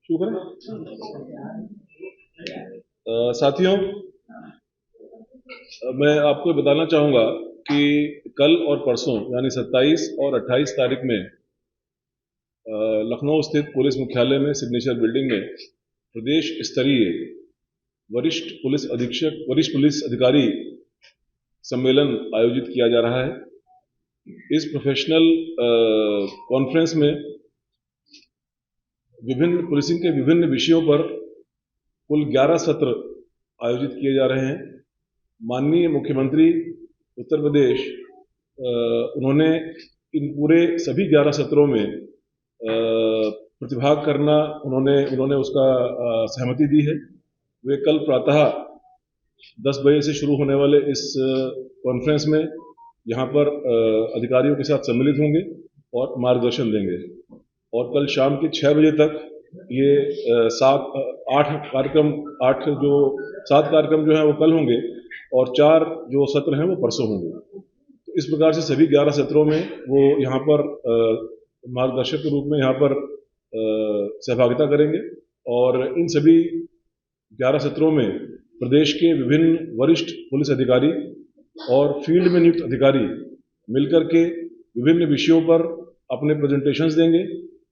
शुरू करें। साथियों, मैं आपको बताना चाहूँगा कि कल और परसों यानी 27 और 28 तारीख में लखनऊ स्थित पुलिस मुख्यालय में सिग्नेचर बिल्डिंग में प्रदेश स्तरीय वरिष्ठ पुलिस अधिकारी सम्मेलन आयोजित किया जा रहा है। इस प्रोफेशनल कॉन्फ्रेंस में पुलिसिंग के विभिन्न विषयों पर कुल 11 सत्र आयोजित किए जा रहे हैं। माननीय मुख्यमंत्री उत्तर प्रदेश उन्होंने इन पूरे सभी 11 सत्रों में प्रतिभाग करना उन्होंने उसका सहमति दी है। वे कल प्रातः 10 बजे से शुरू होने वाले इस कॉन्फ्रेंस में यहाँ पर अधिकारियों के साथ सम्मिलित होंगे और मार्गदर्शन देंगे और कल शाम के 6 बजे तक ये 7 कार्यक्रम जो है वो कल होंगे और 4 जो सत्र हैं वो परसों होंगे। तो इस प्रकार से सभी 11 सत्रों में वो यहाँ पर मार्गदर्शक के रूप में यहाँ पर सहभागिता करेंगे और इन सभी 11 सत्रों में प्रदेश के विभिन्न वरिष्ठ पुलिस अधिकारी और फील्ड में नियुक्त अधिकारी मिलकर के विभिन्न विषयों पर अपने प्रेजेंटेशंस देंगे,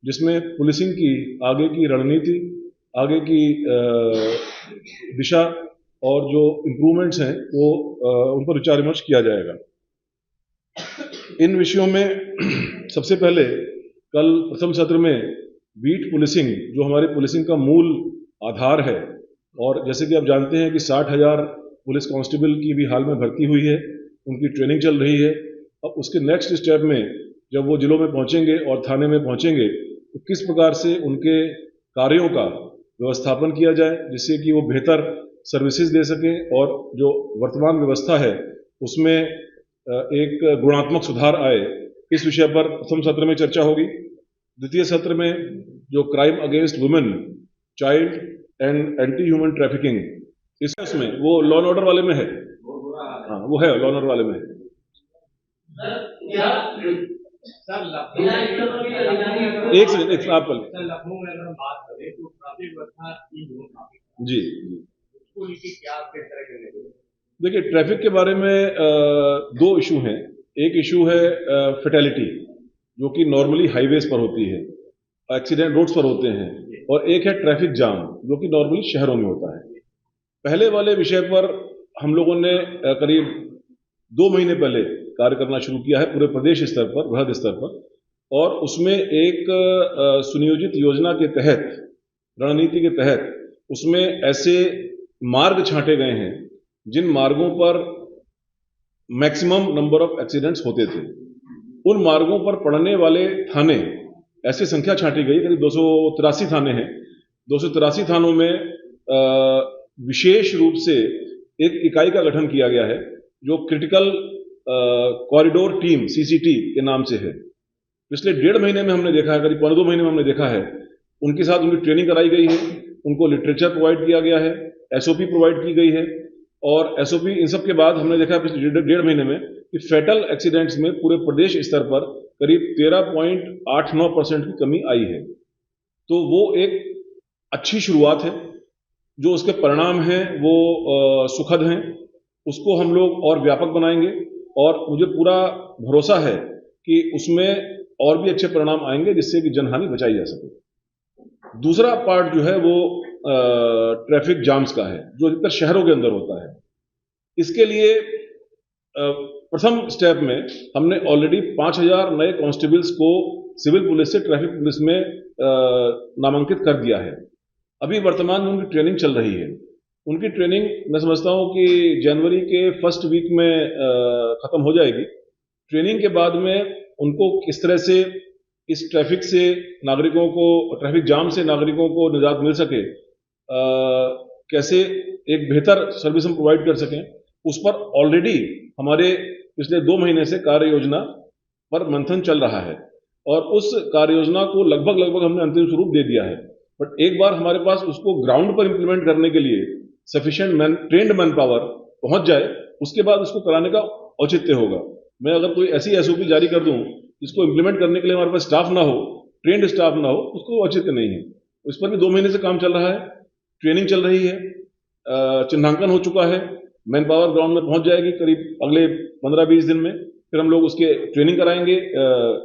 जिसमें पुलिसिंग की आगे की रणनीति, आगे की दिशा और जो इम्प्रूवमेंट्स हैं वो उन पर विचार विमर्श किया जाएगा। इन विषयों में सबसे पहले कल प्रथम सत्र में बीट पुलिसिंग, जो हमारे पुलिसिंग का मूल आधार है, और जैसे कि आप जानते हैं कि 60,000 पुलिस कांस्टेबल की भी हाल में भर्ती हुई है, उनकी ट्रेनिंग चल रही है। अब उसके नेक्स्ट स्टेप में जब वो जिलों में पहुंचेंगे और थाने में पहुंचेंगे तो किस प्रकार से उनके कार्यों का व्यवस्थापन किया जाए जिससे कि वो बेहतर सर्विसेज दे सके और जो वर्तमान व्यवस्था है उसमें एक गुणात्मक सुधार आए, इस विषय पर प्रथम सत्र में चर्चा होगी। द्वितीय सत्र में जो crime against women, child and anti human trafficking, इसमें वो लॉ एंड ऑर्डर वाले में है। हाँ, वो है लॉ एंड ऑर्डर वाले में है। एक सेकंड आप लखनऊ में अगर हम बात करें तो ट्रैफिक व्यवस्था जी देखिए, ट्रैफिक के बारे में 2 इशू हैं। एक इशू है फैटेलिटी, जो कि नॉर्मली हाईवेज पर होती है, एक्सीडेंट रोड्स पर होते हैं, और एक है ट्रैफिक जाम, जो कि नॉर्मली शहरों में होता है। पहले वाले विषय पर हम लोगों ने करीब 2 महीने पहले कार्य करना शुरू किया है पूरे प्रदेश स्तर पर, बृहद स्तर पर, और उसमें एक सुनियोजित योजना के तहत, रणनीति के तहत उसमें ऐसे मार्ग छांटे गए हैं जिन मार्गों पर मैक्सिमम नंबर ऑफ एक्सीडेंट्स होते थे। उन मार्गों पर पड़ने वाले थाने, ऐसी संख्या छांटी गई, करीब 283 थाने हैं। 283 थानों में विशेष रूप से एक इकाई का गठन किया गया है जो क्रिटिकल कॉरिडोर टीम CCT के नाम से है। पिछले 1.5 महीने में हमने देखा है, करीब 1.25 महीने में हमने देखा है, उनके साथ उनकी ट्रेनिंग कराई गई है, उनको लिटरेचर प्रोवाइड किया गया है, SOP प्रोवाइड की गई है, और SOP इन सब के बाद हमने देखा पिछले 1.5 महीने में कि फैटल एक्सीडेंट्स में पूरे प्रदेश स्तर पर करीब 13.89% की कमी आई है। तो वो एक अच्छी शुरुआत है। जो उसके परिणाम हैं वो सुखद हैं, उसको हम लोग और व्यापक बनाएंगे और मुझे पूरा भरोसा है कि उसमें और भी अच्छे परिणाम आएंगे जिससे कि जनहानि बचाई जा सके। दूसरा पार्ट जो है वो ट्रैफिक जाम्स का है, जो अधिकतर शहरों के अंदर होता है। इसके लिए प्रथम स्टेप में हमने ऑलरेडी 5,000 नए कांस्टेबल्स को सिविल पुलिस से ट्रैफिक पुलिस में नामांकित कर दिया है। अभी वर्तमान में उनकी ट्रेनिंग चल रही है। उनकी ट्रेनिंग मैं समझता हूं कि जनवरी के फर्स्ट वीक में खत्म हो जाएगी। ट्रेनिंग के बाद में उनको किस तरह से इस ट्रैफिक से नागरिकों को, ट्रैफिक जाम से नागरिकों को निजात मिल सके, कैसे एक बेहतर सर्विस हम प्रोवाइड कर सकें, उस पर ऑलरेडी हमारे पिछले 2 महीने से कार्य योजना पर मंथन चल रहा है और उस कार्य योजना को लगभग हमने अंतिम स्वरूप दे दिया है। बट एक बार हमारे पास उसको ग्राउंड पर इंप्लीमेंट करने के लिए सफिशिएंट ट्रेंड मैन पावर पहुंच जाए, उसके बाद उसको कराने का औचित्य होगा। मैं अगर कोई ऐसी SOP जारी कर दूं जिसको इंप्लीमेंट करने के लिए हमारे पास स्टाफ ना हो, ट्रेंड स्टाफ ना हो, उसको औचित्य नहीं है। इस पर भी 2 महीने से काम चल रहा है, ट्रेनिंग चल रही है, चिन्हांकन हो चुका है, मैन पावर ग्राउंड में पहुंच जाएगी करीब अगले 15-20 दिन में। फिर हम लोग उसके ट्रेनिंग कराएंगे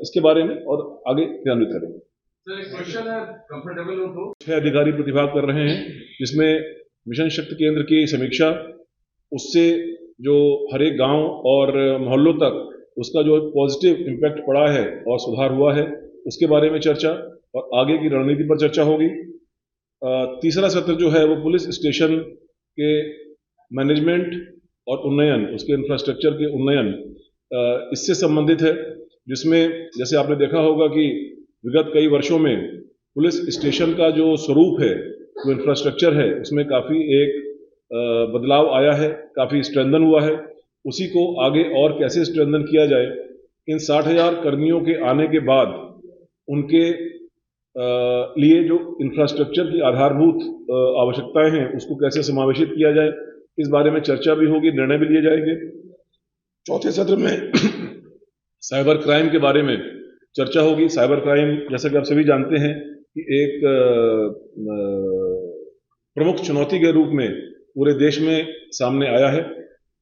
इसके बारे में और आगे क्रियान्वित करेंगे। सर एक क्वेश्चन है, कंफर्टेबल हो तो 6 अधिकारी प्रतिभाग कर रहे हैं, जिसमें मिशन शक्ति केंद्र की समीक्षा, उससे जो हर एक गांव और मोहल्लों तक उसका जो पॉजिटिव इम्पैक्ट पड़ा है और सुधार हुआ है, उसके बारे में चर्चा और आगे की रणनीति पर चर्चा होगी। तीसरा सत्र जो है वो पुलिस स्टेशन के मैनेजमेंट और उन्नयन, उसके इंफ्रास्ट्रक्चर के उन्नयन, इससे संबंधित है, जिसमें जैसे आपने देखा होगा कि विगत कई वर्षों में पुलिस स्टेशन का जो स्वरूप है, जो इंफ्रास्ट्रक्चर है, उसमें काफ़ी एक बदलाव आया है, काफ़ी स्ट्रेंथन हुआ है। उसी को आगे और कैसे स्ट्रेंथन किया जाए, इन 60,000 कर्मियों के आने के बाद उनके लिए जो इंफ्रास्ट्रक्चर की आधारभूत आवश्यकताएं हैं, उसको कैसे समावेशित किया जाए, इस बारे में चर्चा भी होगी, निर्णय भी लिए जाएंगे। चौथे सत्र में साइबर क्राइम के बारे में चर्चा होगी। साइबर क्राइम, जैसा कि आप सभी जानते हैं, कि एक प्रमुख चुनौती के रूप में पूरे देश में सामने आया है।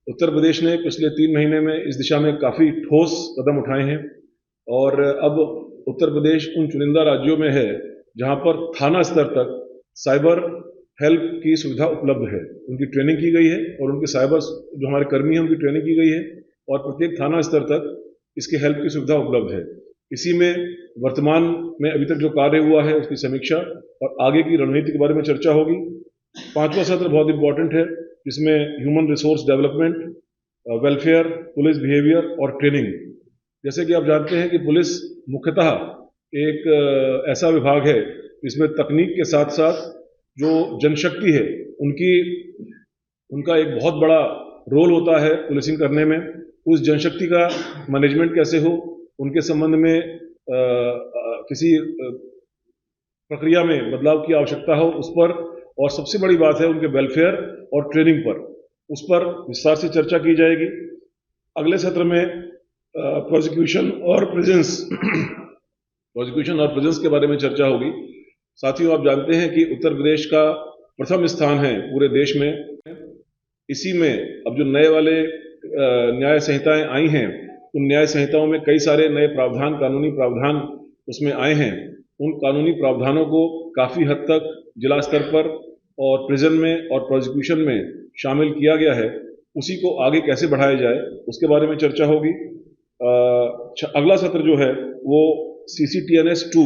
उत्तर प्रदेश ने पिछले 3 महीने में इस दिशा में काफ़ी ठोस कदम उठाए हैं और अब उत्तर प्रदेश उन चुनिंदा राज्यों में है जहां पर थाना स्तर तक साइबर हेल्प की सुविधा उपलब्ध है। उनकी ट्रेनिंग की गई है और उनके साइबर जो हमारे कर्मी हैं उनकी ट्रेनिंग की गई है और प्रत्येक थाना स्तर तक इसकी हेल्प की सुविधा उपलब्ध है। इसी में वर्तमान में अभी तक जो कार्य हुआ है उसकी समीक्षा और आगे की रणनीति के बारे में चर्चा होगी। 5वां सत्र बहुत इंपॉर्टेंट है, जिसमें human resource development, welfare, police behaviour और ट्रेनिंग। जैसे कि आप जानते हैं कि पुलिस मुख्यतः एक ऐसा विभाग है जिसमें तकनीक के साथ साथ जो जनशक्ति है उनका एक बहुत बड़ा रोल होता है पुलिसिंग करने में। उस जनशक्ति का मैनेजमेंट कैसे हो, उनके संबंध में किसी प्रक्रिया में बदलाव की आवश्यकता हो, उस पर, और सबसे बड़ी बात है उनके वेलफेयर और ट्रेनिंग पर, उस पर विस्तार से चर्चा की जाएगी। अगले सत्र में प्रोसिक्यूशन और प्रेजेंस के बारे में चर्चा होगी। साथियों, आप जानते हैं कि उत्तर प्रदेश का प्रथम स्थान है पूरे देश में। इसी में अब जो नए वाले न्याय संहिताएं आई हैं, उन न्याय संहिताओं में कई सारे नए प्रावधान, कानूनी प्रावधान उसमें आए हैं। उन कानूनी प्रावधानों को काफ़ी हद तक जिला स्तर पर और प्रिजन में और प्रोसिक्यूशन में शामिल किया गया है। उसी को आगे कैसे बढ़ाया जाए, उसके बारे में चर्चा होगी। अगला सत्र जो है वो CCTNS 2,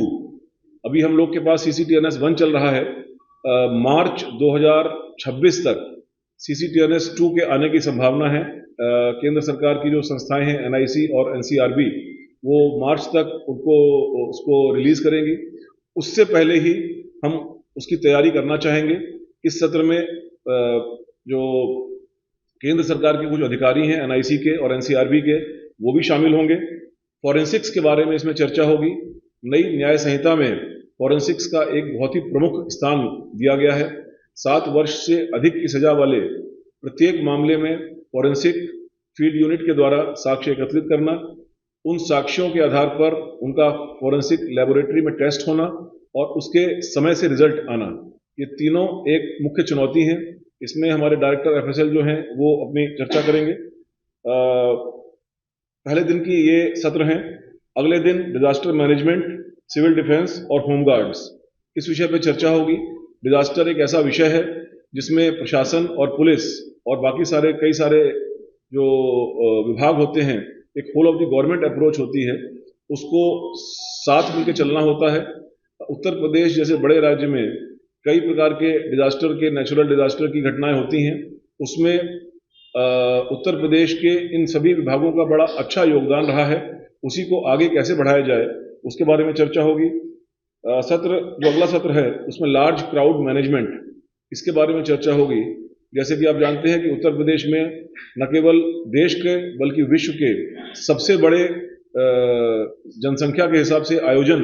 अभी हम लोग के पास CCTNS 1 चल रहा है। मार्च 2026 तक CCTNS 2 के आने की संभावना है। केंद्र सरकार की जो संस्थाएं हैं NIC और NCRB, वो मार्च तक उसको रिलीज करेंगी। उससे पहले ही हम उसकी तैयारी करना चाहेंगे। इस सत्र में जो केंद्र सरकार के कुछ अधिकारी हैं NIC के और NCRB के, वो भी शामिल होंगे। फॉरेंसिक्स के बारे में इसमें चर्चा होगी। नई न्याय संहिता में फॉरेंसिक्स का एक बहुत ही प्रमुख स्थान दिया गया है। 7 वर्ष से अधिक की सजा वाले प्रत्येक मामले में फॉरेंसिक फील्ड यूनिट के द्वारा साक्ष्य एकत्रित करना, उन साक्ष्यों के आधार पर उनका फॉरेंसिक लेबोरेटरी में टेस्ट होना और उसके समय से रिजल्ट आना, ये तीनों एक मुख्य चुनौती हैं। इसमें हमारे डायरेक्टर FSL जो हैं वो अपनी चर्चा करेंगे। पहले दिन की ये सत्र हैं। अगले दिन डिजास्टर मैनेजमेंट, सिविल डिफेंस और होमगार्ड्स, इस विषय पर चर्चा होगी। डिजास्टर एक ऐसा विषय है जिसमें प्रशासन और पुलिस और बाकी कई सारे जो विभाग होते हैं, एक whole of the government approach होती है, उसको साथ मिलकर चलना होता है। उत्तर प्रदेश जैसे बड़े राज्य में कई प्रकार के डिजास्टर के, नेचुरल डिजास्टर की घटनाएं होती हैं। उसमें उत्तर प्रदेश के इन सभी विभागों का बड़ा अच्छा योगदान रहा है। उसी को आगे कैसे बढ़ाया जाए, उसके बारे में चर्चा होगी। जो अगला सत्र है उसमें लार्ज क्राउड मैनेजमेंट, इसके बारे में चर्चा होगी। जैसे कि आप जानते हैं कि उत्तर प्रदेश में न केवल देश के बल्कि विश्व के सबसे बड़े जनसंख्या के हिसाब से आयोजन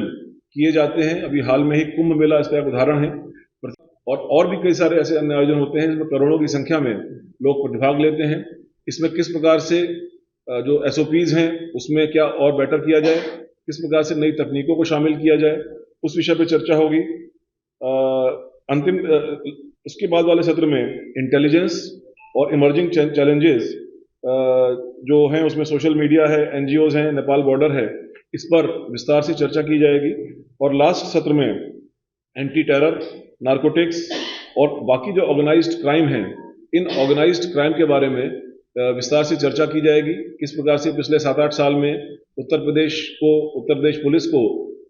किए जाते हैं। अभी हाल में ही कुंभ मेला इसका एक उदाहरण है, और भी कई सारे ऐसे अन्य आयोजन होते हैं जिसमें करोड़ों की संख्या में लोग प्रतिभाग लेते हैं। इसमें किस प्रकार से जो SOPs हैं उसमें क्या और बेटर किया जाए, किस प्रकार से नई तकनीकों को शामिल किया जाए, उस विषय पर चर्चा होगी। अंतिम उसके बाद वाले सत्र में इंटेलिजेंस और इमर्जिंग चैलेंजेस जो हैं, उसमें सोशल मीडिया है, एनजीओज हैं, नेपाल बॉर्डर है, इस पर विस्तार से चर्चा की जाएगी। और लास्ट सत्र में एंटी टेरर, नारकोटिक्स और बाकी जो ऑर्गेनाइज्ड क्राइम है, इन ऑर्गेनाइज्ड क्राइम के बारे में विस्तार से चर्चा की जाएगी। किस प्रकार से पिछले 7-8 साल में उत्तर प्रदेश पुलिस को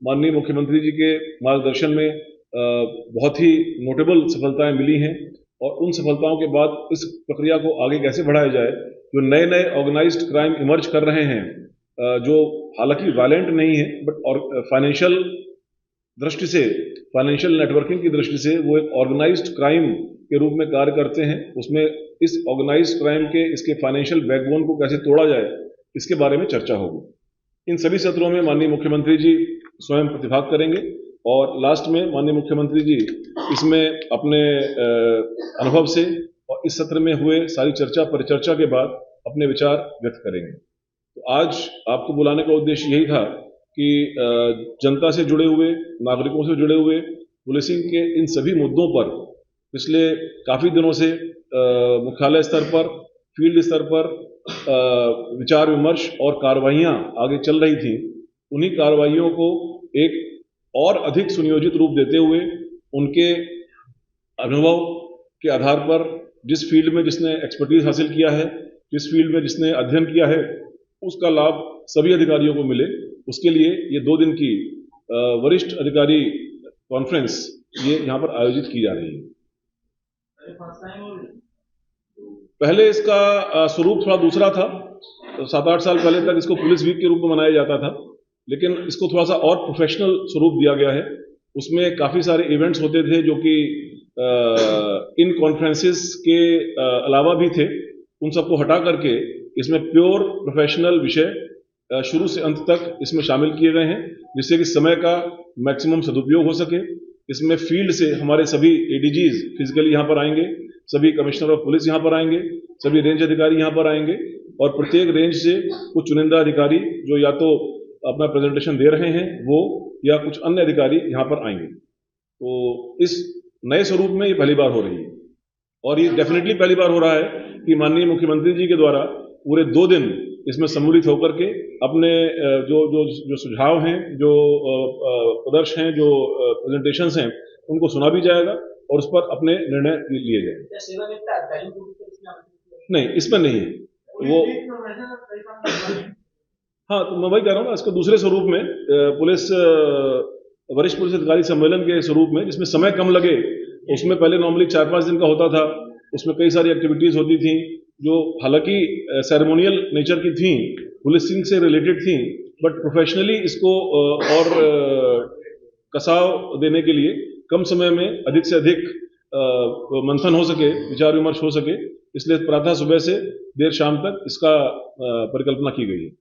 माननीय मुख्यमंत्री जी के मार्गदर्शन में बहुत ही नोटेबल सफलताएं मिली हैं, और उन सफलताओं के बाद इस प्रक्रिया को आगे कैसे बढ़ाया जाए। जो नए नए ऑर्गेनाइज्ड क्राइम इमर्ज कर रहे हैं, जो हालांकि वायलेंट नहीं है, बट और फाइनेंशियल दृष्टि से, फाइनेंशियल नेटवर्किंग की दृष्टि से वो एक ऑर्गेनाइज्ड क्राइम के रूप में कार्य करते हैं। उसमें इस ऑर्गेनाइज्ड क्राइम के इसके फाइनेंशियल बैकबोन को कैसे तोड़ा जाए, इसके बारे में चर्चा होगी। इन सभी सत्रों में माननीय मुख्यमंत्री जी स्वयं प्रतिभाग करेंगे, और लास्ट में माननीय मुख्यमंत्री जी इसमें अपने अनुभव से और इस सत्र में हुए सारी चर्चा परिचर्चा के बाद अपने विचार व्यक्त करेंगे। तो आज आपको बुलाने का उद्देश्य यही था कि जनता से जुड़े हुए, नागरिकों से जुड़े हुए पुलिसिंग के इन सभी मुद्दों पर पिछले काफ़ी दिनों से मुख्यालय स्तर पर, फील्ड स्तर पर विचार विमर्श और कार्रवाइयाँ आगे चल रही थी। उन्हीं कार्रवाइयों को एक और अधिक सुनियोजित रूप देते हुए, उनके अनुभव के आधार पर, जिस फील्ड में जिसने एक्सपर्टीज हासिल किया है, जिस फील्ड में जिसने अध्ययन किया है, उसका लाभ सभी अधिकारियों को मिले, उसके लिए ये 2 दिन की वरिष्ठ अधिकारी कॉन्फ्रेंस ये यहाँ पर आयोजित की जा रही है। पहले इसका स्वरूप थोड़ा दूसरा था। 7-8 साल पहले तक इसको पुलिस वीक के रूप में मनाया जाता था, लेकिन इसको थोड़ा सा और प्रोफेशनल स्वरूप दिया गया है। उसमें काफ़ी सारे इवेंट्स होते थे जो कि इन कॉन्फ्रेंसेस के अलावा भी थे। उन सबको हटा करके इसमें प्योर प्रोफेशनल विषय शुरू से अंत तक इसमें शामिल किए गए हैं, जिससे कि समय का मैक्सिमम सदुपयोग हो सके। इसमें फील्ड से हमारे सभी एडीजीज फिजिकली यहाँ पर आएंगे, सभी कमिश्नर ऑफ पुलिस यहाँ पर आएंगे, सभी रेंज अधिकारी यहाँ पर आएंगे, और प्रत्येक रेंज से कुछ चुनिंदा अधिकारी जो या तो अपना प्रेजेंटेशन दे रहे हैं वो, या कुछ अन्य अधिकारी यहाँ पर आएंगे। तो इस नए स्वरूप में ये पहली बार हो रही है, और ये डेफिनेटली पहली बार हो रहा है कि माननीय मुख्यमंत्री जी के द्वारा पूरे 2 दिन इसमें सम्मिलित होकर के अपने जो सुझाव हैं, जो प्रदर्श हैं, जो प्रेजेंटेशंस हैं, उनको सुना भी जाएगा और उस पर अपने निर्णय लिए जाएंगे। नहीं, इसमें नहीं है वो। हाँ, तो मैं वही कह रहा हूँ ना, इसको दूसरे स्वरूप में वरिष्ठ पुलिस अधिकारी सम्मेलन के स्वरूप में, जिसमें समय कम लगे। उसमें पहले नॉर्मली 4-5 दिन का होता था। उसमें कई सारी एक्टिविटीज होती थी जो हालांकि सेरेमोनियल नेचर की थी, पुलिसिंग से रिलेटेड थी, बट प्रोफेशनली इसको और कसाव देने के लिए कम समय में अधिक से अधिक मंथन हो सके, विचार विमर्श हो सके, इसलिए प्रातः सुबह से देर शाम तक इसका परिकल्पना की गई है।